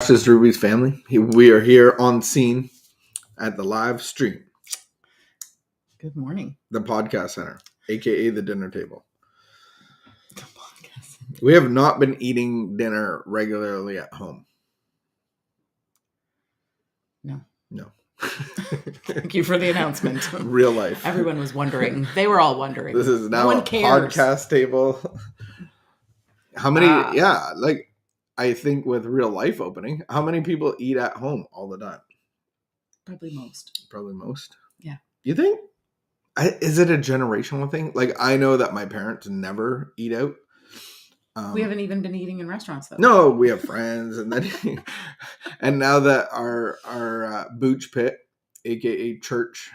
Precious Rubies family. We are here on scene at the live stream, Good morning. the podcast center, aka the dinner table. The podcast. We have not been eating dinner regularly at home. No. Thank you for the announcement. Real life. Everyone was wondering. They were all wondering. This is now no one a cares. podcast table. How many? I think with real life opening, how many people eat at home all the time? Probably most. Yeah. Yeah. You think? Is it a generational thing? Like, I know that my parents never eat out. We haven't even been eating in restaurants though. No, we have friends, and then and now that our Booch Pit, aka church,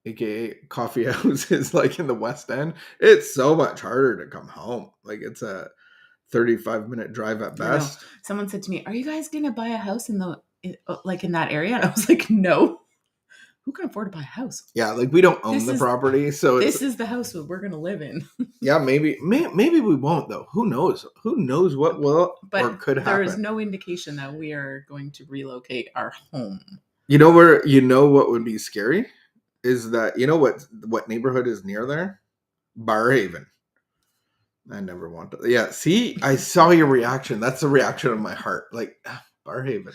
aka coffee house, is like in the West End, it's so much harder to come home. Like, it's a 35-minute drive at best. Someone said to me, "Are you guys gonna buy a house in that area?" And I was like, "No. Who can afford to buy a house?" Yeah, like, we don't own the property, so this is the house that we're gonna live in. Yeah, maybe we won't though. Who knows? Who knows what will or could happen? There is no indication that we are going to relocate our home. You know what would be scary is that what neighborhood is near there? Barhaven. I never want to. Yeah, see, I saw your reaction. That's the reaction of my heart. Like, Barhaven.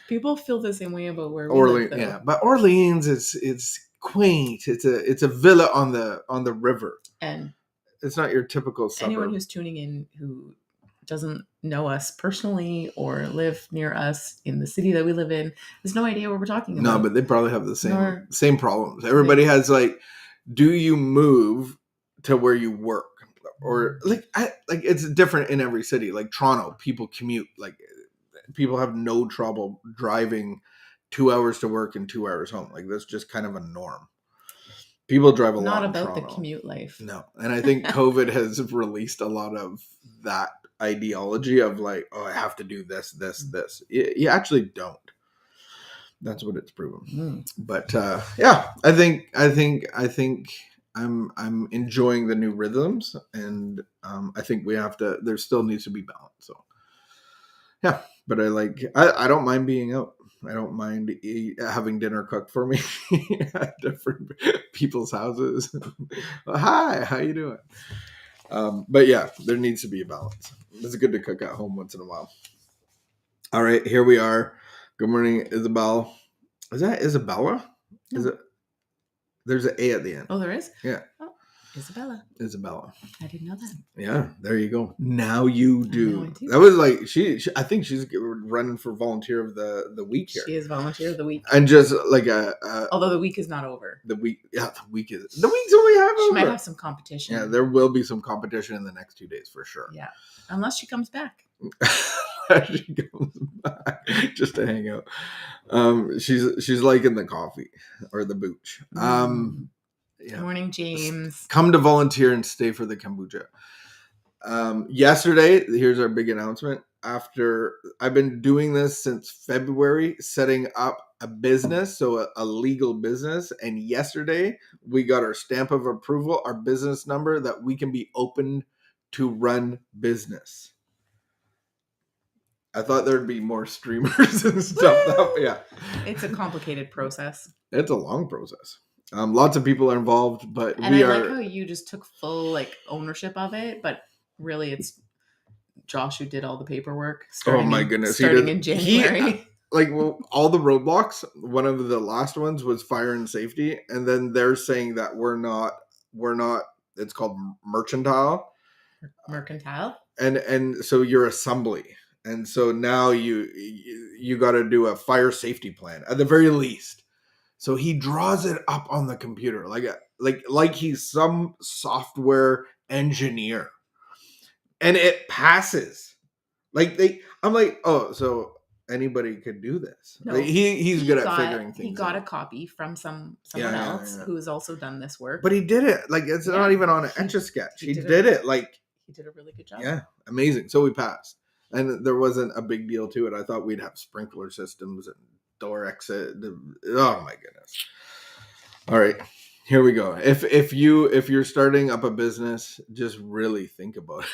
People feel the same way about where we live, though. Yeah, but Orleans is quaint. It's a villa on the river, and it's not your typical suburb. Anyone who's tuning in who doesn't know us personally or live near us in the city that we live in has no idea what we're talking about. No, but they probably have the same problems. Everybody has, like, do you move to where you work? Or it's different in every city. Like Toronto, people commute. Like, people have no trouble driving 2 hours to work and 2 hours home. Like, that's just kind of a norm. People drive a lot. Not in about Toronto. The commute life. No, and I think COVID has released a lot of that ideology of, like, oh, I have to do this. You actually don't. That's what it's proven. But yeah, I think I'm enjoying the new rhythms, and I think there still needs to be balance. So yeah, but I don't mind being out. I don't mind having dinner cooked for me at different people's houses. Hi, how you doing? But yeah, there needs to be a balance. It's good to cook at home once in a while. All right, here we are. Good morning, Isabel. Is that Isabella? No. Is it? There's an A at the end. Oh, there is? Yeah. Oh, Isabella. I didn't know that. Yeah, there you go. Now you do. I do. That was like she I think she's running for volunteer of the week here. She is volunteer of the week. And just like although the week is not over. The week's only half over. She might have some competition. Yeah, there will be some competition in the next 2 days for sure. Yeah, unless she comes back. She comes back just to hang out. She's liking the coffee or the booch. Yeah. Good morning, James. Come to volunteer and stay for the kombucha. Yesterday, here's our big announcement. After I've been doing this since February, setting up a business, so a legal business. And yesterday, we got our stamp of approval, our business number, that we can be open to run business. I thought there'd be more streamers and stuff. Yeah, it's a complicated process. It's a long process. Lots of people are involved, but I like how you just took full ownership of it, but really it's Josh who did all the paperwork. Oh my goodness! Starting in January. All the roadblocks. One of the last ones was fire and safety, and then they're saying that we're not. It's called mercantile. And so you're assembly. And so now you got to do a fire safety plan at the very least. So he draws it up on the computer like he's some software engineer, and it passes. I'm like, oh, so anybody could do this. No, he's good at figuring things. He got a copy from someone else who has also done this work. But he did it it's not even on an Etch-a-Sketch. He did it he did a really good job. Yeah, amazing. So we passed. And there wasn't a big deal to it. I thought we'd have sprinkler systems and door exit. Oh my goodness. All right, here we go. If you're starting up a business, just really think about it.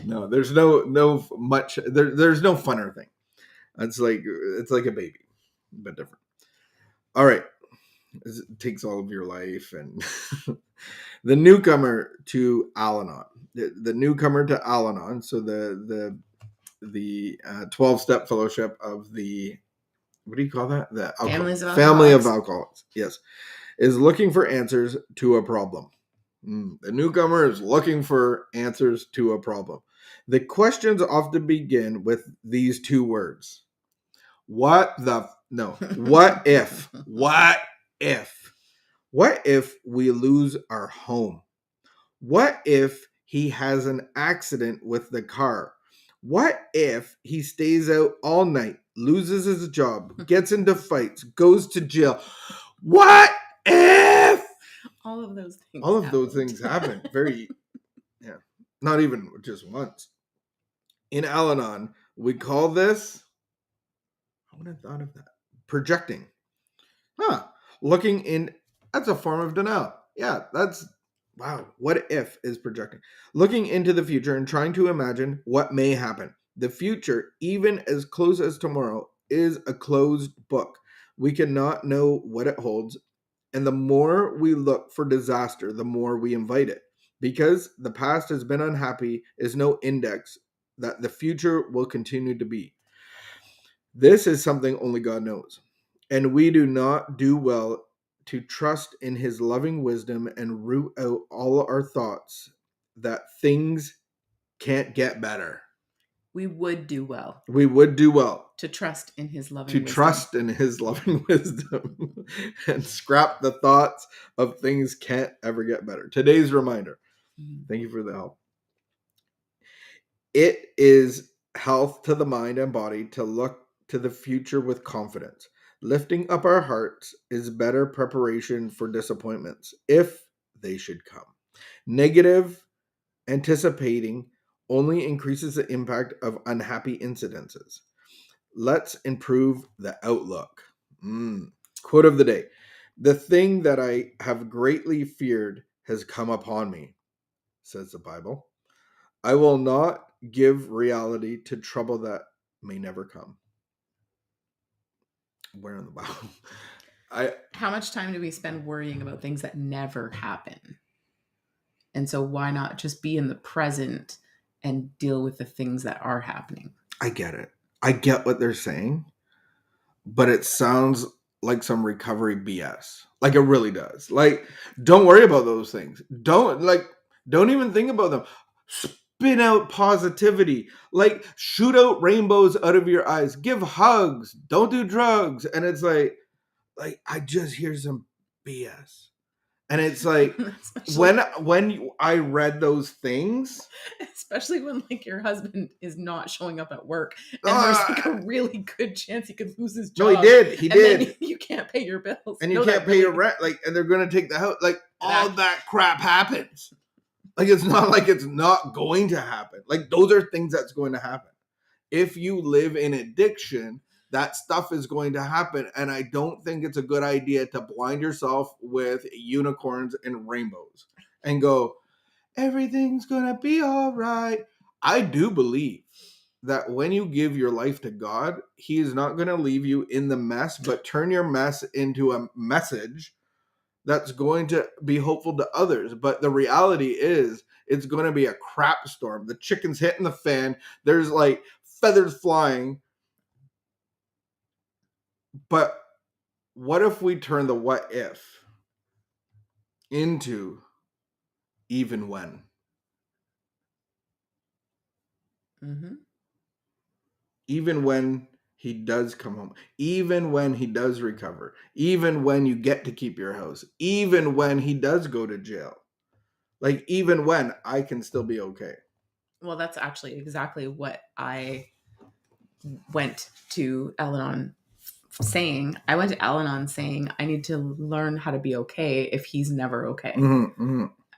No, there's no much. There's no funner thing. It's like a baby, but different. All right, it takes all of your life and the newcomer to Al-Anon. The newcomer to Al-Anon. So the 12-step fellowship of the, what do you call that? The family of alcoholics. Yes, is looking for answers to a problem. The newcomer is looking for answers to a problem. The questions often begin with these two words. What if? What if? What if we lose our home? What if he has an accident with the car? What if he stays out all night, loses his job, gets into fights, goes to jail? What if? All of those things. Those things happen. Not even just once. In Al-Anon, we call this, I would have thought of that, projecting. Looking in, that's a form of denial. Yeah, wow. What if is projecting. Looking into the future and trying to imagine what may happen. The future, even as close as tomorrow, is a closed book. We cannot know what it holds. And the more we look for disaster, the more we invite it. Because the past has been unhappy is no index that the future will continue to be. This is something only God knows. And we do not do well to trust in his loving wisdom and root out all our thoughts that things can't get better. We would do well. To trust in his loving wisdom. Trust in his loving wisdom and scrap the thoughts of things can't ever get better. Today's reminder. Thank you for the help. It is health to the mind and body to look to the future with confidence. Lifting up our hearts is better preparation for disappointments, if they should come. Negative anticipating only increases the impact of unhappy incidences. Let's improve the outlook. Quote of the day. The thing that I have greatly feared has come upon me, says the Bible. I will not give reality to trouble that may never come. Where in the Bible? How much time do we spend worrying about things that never happen? And so why not just be in the present and deal with the things that are happening? I get it. I get what they're saying, but it sounds like some recovery BS. Like it really does. Like, don't worry about those things. Don't even think about them. Spin out positivity. Like, shoot out rainbows out of your eyes. Give hugs. Don't do drugs. And it's like I just hear some BS. And it's like when I read those things, especially when like your husband is not showing up at work and there's like a really good chance he could lose his job. No, he did. Then you can't pay your bills. And you can't pay your rent. Like, and they're going to take the house. Like, all that crap happens. Like, it's not like it's not going to happen. Like, those are things that's going to happen. If you live in addiction, that stuff is going to happen. And I don't think it's a good idea to blind yourself with unicorns and rainbows and go, everything's going to be all right. I do believe that when you give your life to God, he is not going to leave you in the mess, but turn your mess into a message that's going to be hopeful to others. But the reality is it's going to be a crap storm. The chicken's hitting the fan. There's like feathers flying. But what if we turn the what if into even when? Even when he does come home, even when he does recover, even when you get to keep your house, even when he does go to jail, like even when I can still be okay. Well, that's actually exactly what I went to Al-Anon saying. I went to Al-Anon saying I need to learn how to be okay if he's never okay.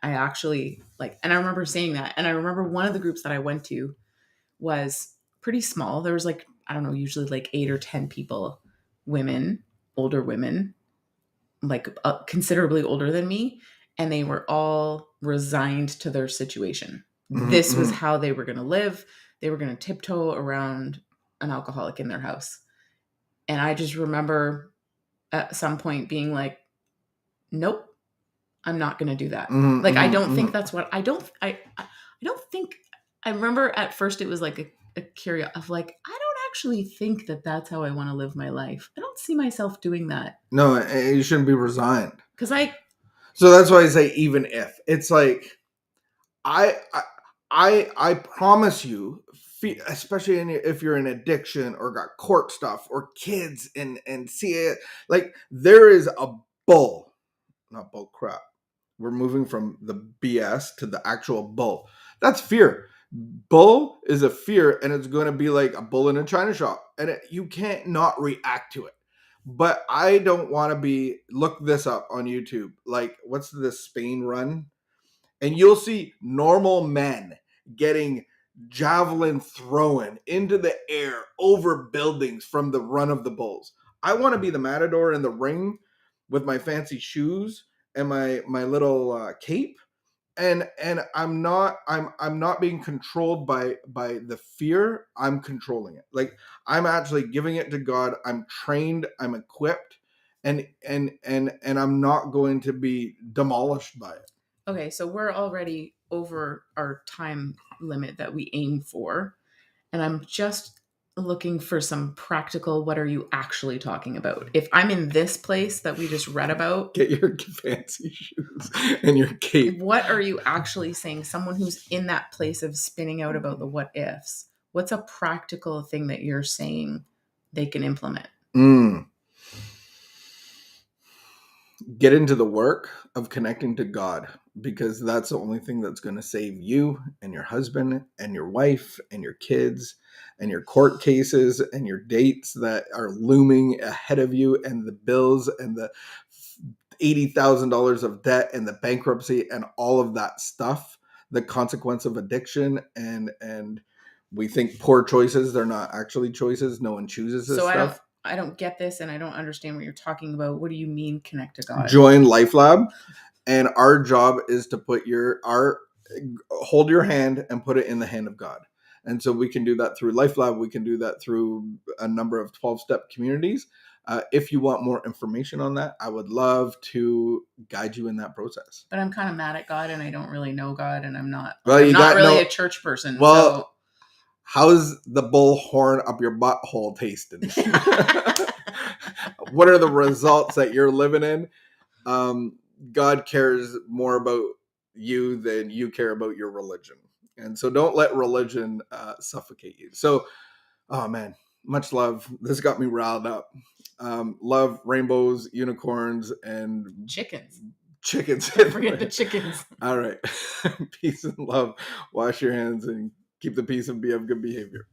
I actually and I remember saying that. And I remember one of the groups that I went to was pretty small. There was I don't know, usually 8 or 10 people, women, older women, considerably older than me. and they were all resigned to their situation. Mhm, This was mhm. how they were going to live. They were going to tiptoe around an alcoholic in their house. And I just remember at some point being like, nope, I'm not going to do that. Mhm, Like, I mhm, don't think mhm. that's what I don't think. I remember at first it was like a curiosity of like, I don't actually think that that's how I want to live my life. I don't see myself doing that. No, you shouldn't be resigned. Because So that's why I say even if. It's like I I promise you, especially if you're in addiction or got court stuff or kids and see it, like there is a bull, not bull crap. We're moving from the BS to the actual bull. That's fear. Bull is a fear, and it's going to be like a bull in a china shop, and you can't not react to it. But I don't want to be. Look this up on YouTube. Like, what's the Spain run? And you'll see normal men getting javelin thrown into the air over buildings from the run of the bulls. I want to be the matador in the ring with my fancy shoes and my little cape, and I'm not being controlled by the fear. I'm controlling it. Like, I'm actually giving it to God. I'm trained, I'm equipped, and I'm not going to be demolished by it. okay, so we're already over our time limit that we aim for. And I'm just looking for some practical, what are you actually talking about? If I'm in this place that we just read about, Get your fancy shoes and your cape. what are you actually saying? Someone who's in that place of spinning out about the what ifs, what's a practical thing that you're saying they can implement? Get into the work of connecting to God, because that's the only thing that's going to save you and your husband and your wife and your kids and your court cases and your dates that are looming ahead of you, and the bills and the $80,000 of debt and the bankruptcy and all of that stuff, the consequence of addiction. And we think poor choices, they're not actually choices. No one chooses this So stuff. I don't get this, and I don't understand what you're talking about. What do you mean connect to God? Join LifeLab, and our job is to hold your hand and put it in the hand of God. And so we can do that through LifeLab. We can do that through a number of 12-step communities. If you want more information on that, I would love to guide you in that process. But I'm kind of mad at God, and I don't really know God, and I'm not Well, you not got really no. a church person. Well, So how's the bull horn up your butthole tasting? What are the results that you're living in? God cares more about you than you care about your religion. And so don't let religion suffocate you. So, oh man, much love. This got me riled up. Love rainbows, unicorns, and chickens. chickens. Don't forget the chickens. All right. Peace and love. Wash your hands and keep the peace and be of good behavior.